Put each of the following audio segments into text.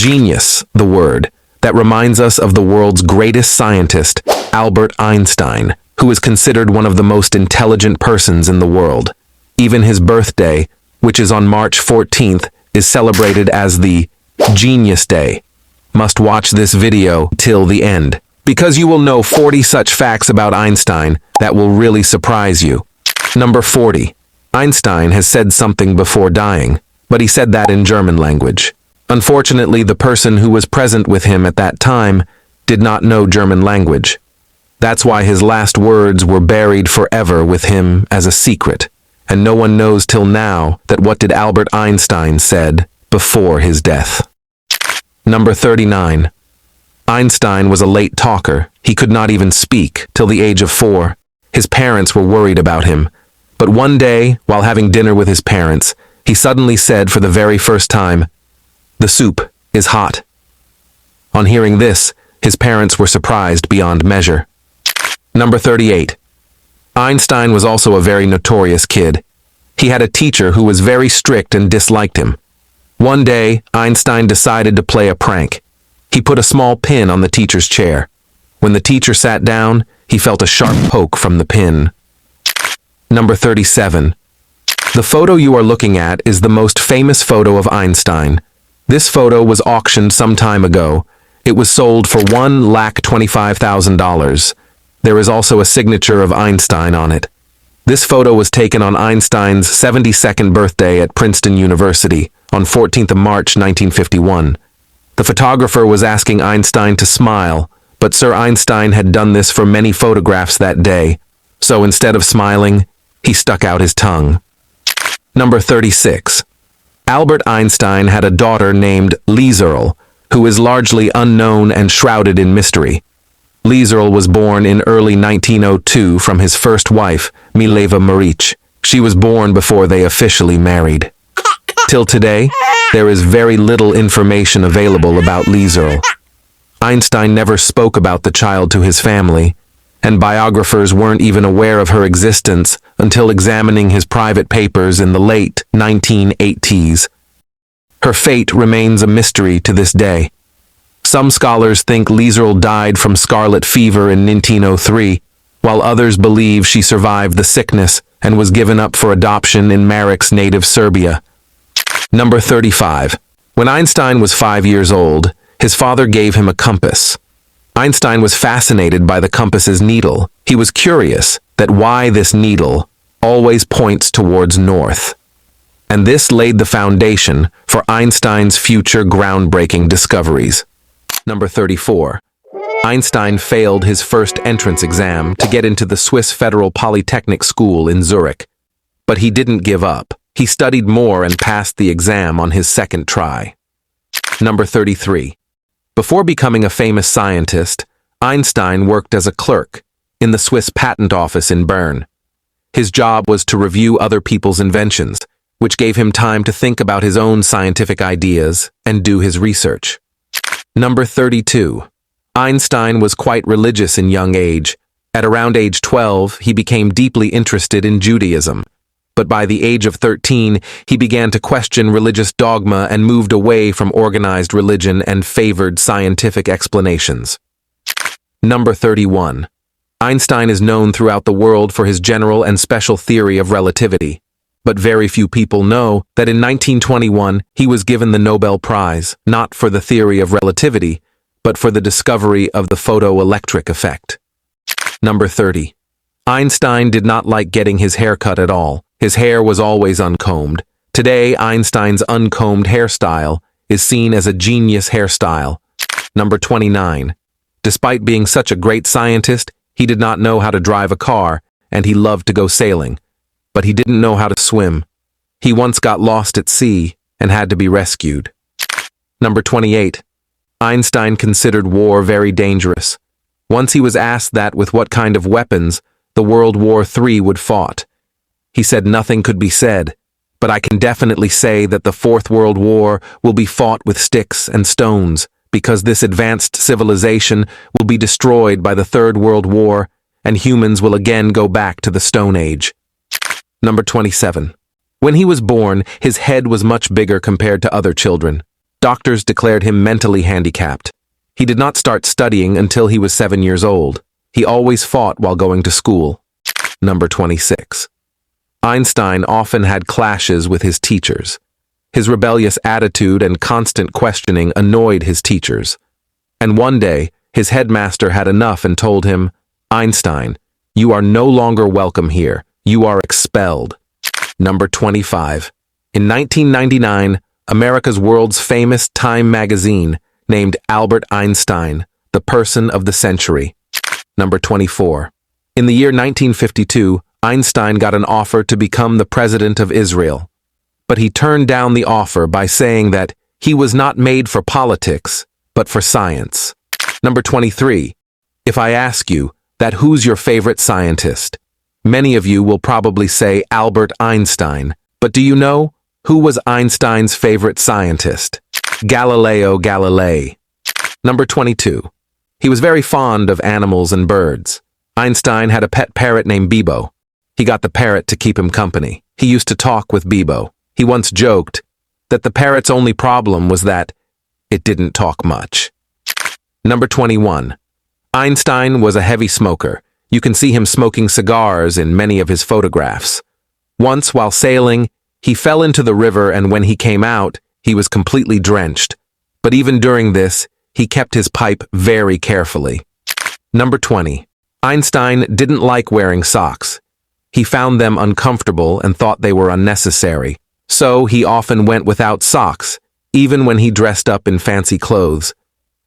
Genius, the word, that reminds us of the world's greatest scientist, Albert Einstein, who is considered one of the most intelligent persons in the world. Even his birthday, which is on March 14th, is celebrated as the Genius Day. Must watch this video till the end, because you will know 40 such facts about Einstein that will really surprise you. Number 40. Einstein has said something before dying, but he said that in German language. Unfortunately, the person who was present with him at that time did not know German language. That's why his last words were buried forever with him as a secret, and no one knows till now that what did Albert Einstein said before his death. Number 39. Einstein was a late talker. He could not even speak till the age of 4. His parents were worried about him. But one day, while having dinner with his parents, he suddenly said for the very first time, "The soup is hot." On hearing this, his parents were surprised beyond measure. Number 38. Einstein was also a very notorious kid. He had a teacher who was very strict and disliked him. One day, Einstein decided to play a prank. He put a small pin on the teacher's chair. When the teacher sat down, he felt a sharp poke from the pin. Number 37. The photo you are looking at is the most famous photo of Einstein. This photo was auctioned some time ago. It was sold for $1,25,000. There is also a signature of Einstein on it. This photo was taken on Einstein's 72nd birthday at Princeton University on 14th of March 1951. The photographer was asking Einstein to smile, but Sir Einstein had done this for many photographs that day, so instead of smiling, he stuck out his tongue. Number 36. Albert Einstein had a daughter named Lieserl, who is largely unknown and shrouded in mystery. Lieserl was born in early 1902 from his first wife, Mileva Maric. She was born before they officially married. Till today, there is very little information available about Lieserl. Einstein never spoke about the child to his family, and biographers weren't even aware of her existence until examining his private papers in the late 1980s. Her fate remains a mystery to this day. Some scholars think Lieserl died from scarlet fever in 1903, while others believe she survived the sickness and was given up for adoption in Maric's native Serbia. Number 35. When Einstein was 5 years old, his father gave him a compass. Einstein was fascinated by the compass's needle. He was curious that why this needle always points towards north. And this laid the foundation for Einstein's future groundbreaking discoveries. Number 34. Einstein failed his first entrance exam to get into the Swiss Federal Polytechnic School in Zurich. But he didn't give up. He studied more and passed the exam on his second try. Number 33. Before becoming a famous scientist, Einstein worked as a clerk in the Swiss Patent Office in Bern. His job was to review other people's inventions, which gave him time to think about his own scientific ideas and do his research. Number 32. Einstein was quite religious in young age. At around age 12, he became deeply interested in Judaism. But by the age of 13, he began to question religious dogma and moved away from organized religion and favored scientific explanations. Number 31. Einstein is known throughout the world for his general and special theory of relativity. But very few people know that in 1921, he was given the Nobel Prize, not for the theory of relativity, but for the discovery of the photoelectric effect. Number 30. Einstein did not like getting his hair cut at all. His hair was always uncombed. Today, Einstein's uncombed hairstyle is seen as a genius hairstyle. Number 29. Despite being such a great scientist, he did not know how to drive a car, and he loved to go sailing. But he didn't know how to swim. He once got lost at sea and had to be rescued. Number 28. Einstein considered war very dangerous. Once he was asked that with what kind of weapons the World War III would fought. He said nothing could be said, but I can definitely say that the Fourth World War will be fought with sticks and stones, because this advanced civilization will be destroyed by the Third World War, and humans will again go back to the Stone Age. Number 27. When he was born, his head was much bigger compared to other children. Doctors declared him mentally handicapped. He did not start studying until he was 7 years old. He always fought while going to school. Number 26. Einstein often had clashes with his teachers. His rebellious attitude and constant questioning annoyed his teachers. And one day, his headmaster had enough and told him, "Einstein, you are no longer welcome here. You are expelled." Number 25. In 1999, America's world's famous Time magazine named Albert Einstein the person of the century. Number 24. In the year 1952, Einstein got an offer to become the president of Israel. But he turned down the offer by saying that he was not made for politics, but for science. Number 23. If I ask you that who's your favorite scientist, many of you will probably say Albert Einstein. But do you know who was Einstein's favorite scientist? Galileo Galilei. Number 22. He was very fond of animals and birds. Einstein had a pet parrot named Bibo. He got the parrot to keep him company. He used to talk with Bibo. He once joked that the parrot's only problem was that it didn't talk much. Number 21. Einstein was a heavy smoker. You can see him smoking cigars in many of his photographs. Once, while sailing, he fell into the river, and when he came out, he was completely drenched. But even during this, he kept his pipe very carefully. Number 20. Einstein didn't like wearing socks. He found them uncomfortable and thought they were unnecessary. So he often went without socks, even when he dressed up in fancy clothes.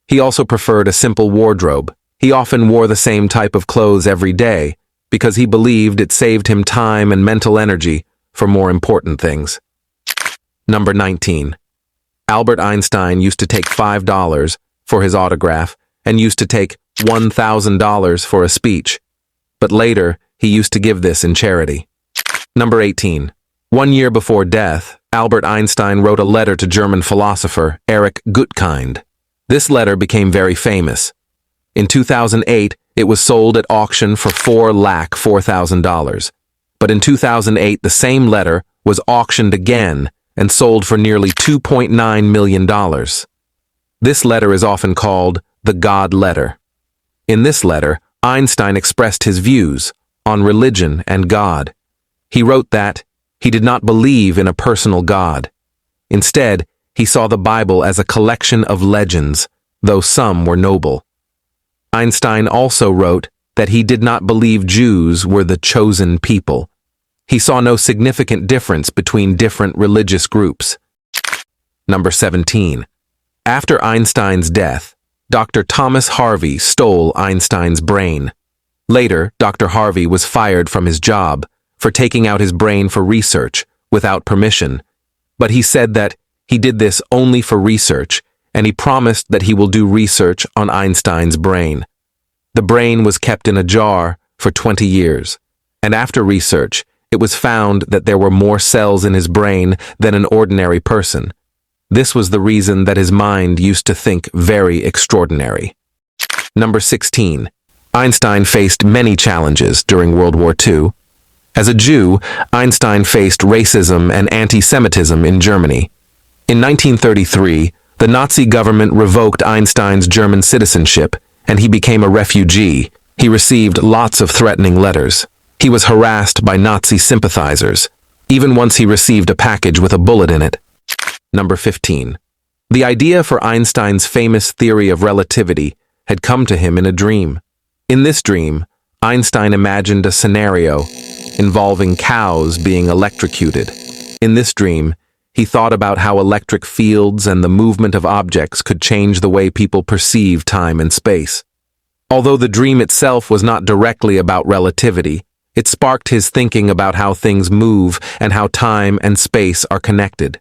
He also preferred a simple wardrobe. He often wore the same type of clothes every day because he believed it saved him time and mental energy for more important things. Number 19. Albert Einstein used to take $5 for his autograph and used to take $1,000 for a speech. But later, he used to give this in charity. Number 18. 1 year before death, Albert Einstein wrote a letter to German philosopher Erich Gutkind. This letter became very famous. In 2008, it was sold at auction for $4,04,000. But in 2008, the same letter was auctioned again and sold for nearly $2.9 million. This letter is often called the God Letter. In this letter, Einstein expressed his views on religion and God. He wrote that he did not believe in a personal God. Instead, he saw the Bible as a collection of legends, though some were noble. Einstein also wrote that he did not believe Jews were the chosen people. He saw no significant difference between different religious groups. Number 17. After Einstein's death, Dr. Thomas Harvey stole Einstein's brain. Later, Dr. Harvey was fired from his job for taking out his brain for research without permission, but he said that he did this only for research, and he promised that he will do research on Einstein's brain. The brain was kept in a jar for 20 years, and after research, it was found that there were more cells in his brain than an ordinary person. This was the reason that his mind used to think very extraordinary. Number 16. Einstein faced many challenges during World War II. As a Jew, Einstein faced racism and anti-Semitism in Germany. In 1933, the Nazi government revoked Einstein's German citizenship, and he became a refugee. He received lots of threatening letters. He was harassed by Nazi sympathizers, even once he received a package with a bullet in it. Number 15. The idea for Einstein's famous theory of relativity had come to him in a dream. In this dream, Einstein imagined a scenario involving cows being electrocuted. In this dream, he thought about how electric fields and the movement of objects could change the way people perceive time and space. Although the dream itself was not directly about relativity, it sparked his thinking about how things move and how time and space are connected.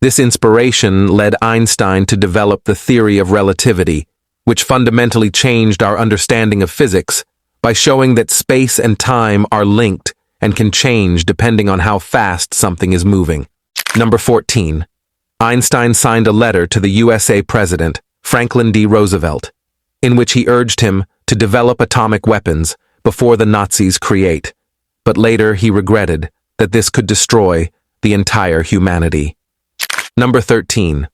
This inspiration led Einstein to develop the theory of relativity, which fundamentally changed our understanding of physics by showing that space and time are linked and can change depending on how fast something is moving. Number 14. Einstein signed a letter to the USA President, Franklin D. Roosevelt, in which he urged him to develop atomic weapons before the Nazis create, but later he regretted that this could destroy the entire humanity. Number 13.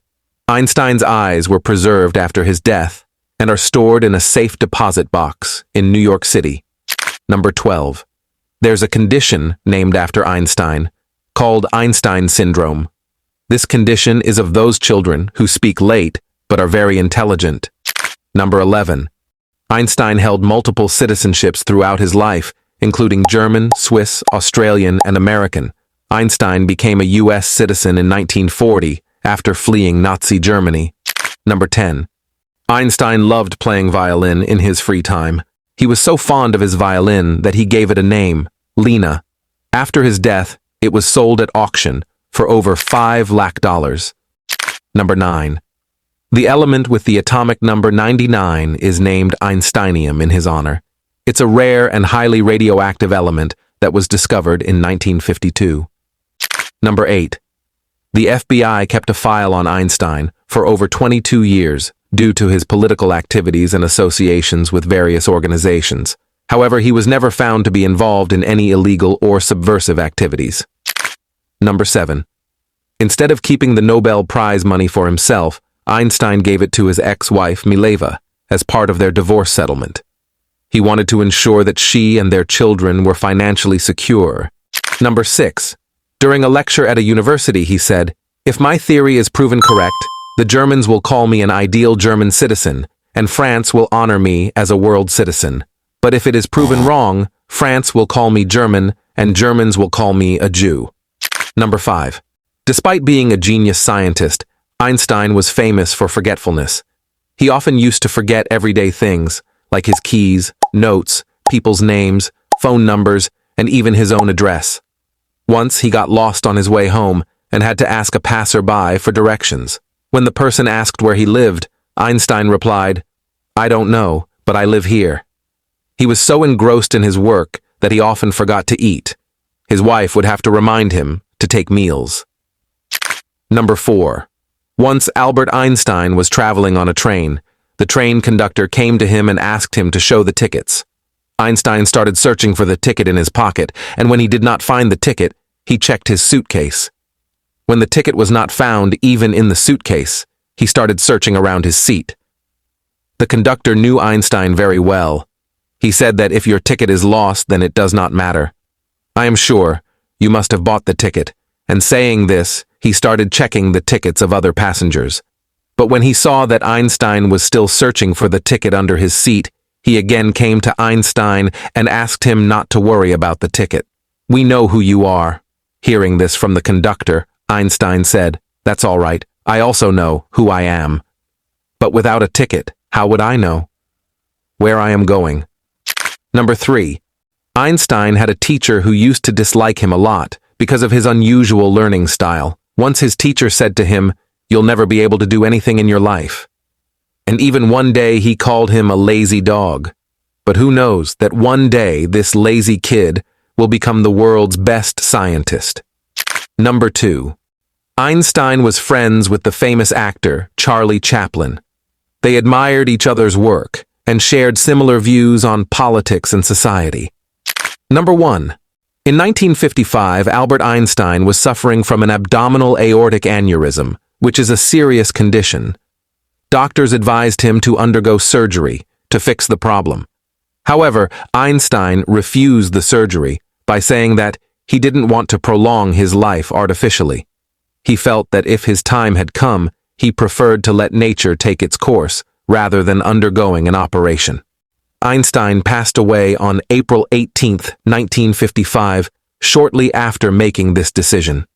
Einstein's eyes were preserved after his death and are stored in a safe deposit box in New York City. Number 12. There's a condition named after Einstein called Einstein syndrome. This condition is of those children who speak late but are very intelligent. Number 11. Einstein held multiple citizenships throughout his life, including German, Swiss, Australian, and American. Einstein became a U.S. citizen in 1940 after fleeing Nazi Germany. Number 10. Einstein loved playing violin in his free time. He was so fond of his violin that he gave it a name, Lena. After his death, it was sold at auction for over $5 lakh. Number 9. The element with the atomic number 99 is named Einsteinium in his honor. It's a rare and highly radioactive element that was discovered in 1952. Number 8. The FBI kept a file on Einstein for over 22 years due to his political activities and associations with various organizations. However, he was never found to be involved in any illegal or subversive activities. Number 7. Instead of keeping the Nobel Prize money for himself, Einstein gave it to his ex-wife Mileva as part of their divorce settlement. He wanted to ensure that she and their children were financially secure. Number 6. During a lecture at a university, he said, "If my theory is proven correct, the Germans will call me an ideal German citizen, and France will honor me as a world citizen. But if it is proven wrong, France will call me German, and Germans will call me a Jew." Number 5. Despite being a genius scientist, Einstein was famous for forgetfulness. He often used to forget everyday things, like his keys, notes, people's names, phone numbers, and even his own address. Once he got lost on his way home and had to ask a passerby for directions. When the person asked where he lived, Einstein replied, "I don't know, but I live here." He was so engrossed in his work that he often forgot to eat. His wife would have to remind him to take meals. Number 4. Once Albert Einstein was traveling on a train. The train conductor came to him and asked him to show the tickets. Einstein started searching for the ticket in his pocket, and when he did not find the ticket, he checked his suitcase. When the ticket was not found even in the suitcase, he started searching around his seat. The conductor knew Einstein very well. He said that if your ticket is lost, then it does not matter. "I am sure you must have bought the ticket," and saying this, he started checking the tickets of other passengers. But when he saw that Einstein was still searching for the ticket under his seat, he again came to Einstein and asked him not to worry about the ticket. "We know who you are." Hearing this from the conductor, Einstein said, "That's all right. I also know who I am. But without a ticket, how would I know where I am going?" Number 3. Einstein had a teacher who used to dislike him a lot because of his unusual learning style. Once his teacher said to him, "You'll never be able to do anything in your life." And even one day he called him a lazy dog. But who knows that one day this lazy kid will become the world's best scientist. Number 2. Einstein was friends with the famous actor Charlie Chaplin. They admired each other's work and shared similar views on politics and society. Number 1. In 1955, Albert Einstein was suffering from an abdominal aortic aneurysm, which is a serious condition. Doctors advised him to undergo surgery to fix the problem. However, Einstein refused the surgery by saying that he didn't want to prolong his life artificially. He felt that if his time had come, he preferred to let nature take its course rather than undergoing an operation. Einstein passed away on April 18, 1955, shortly after making this decision.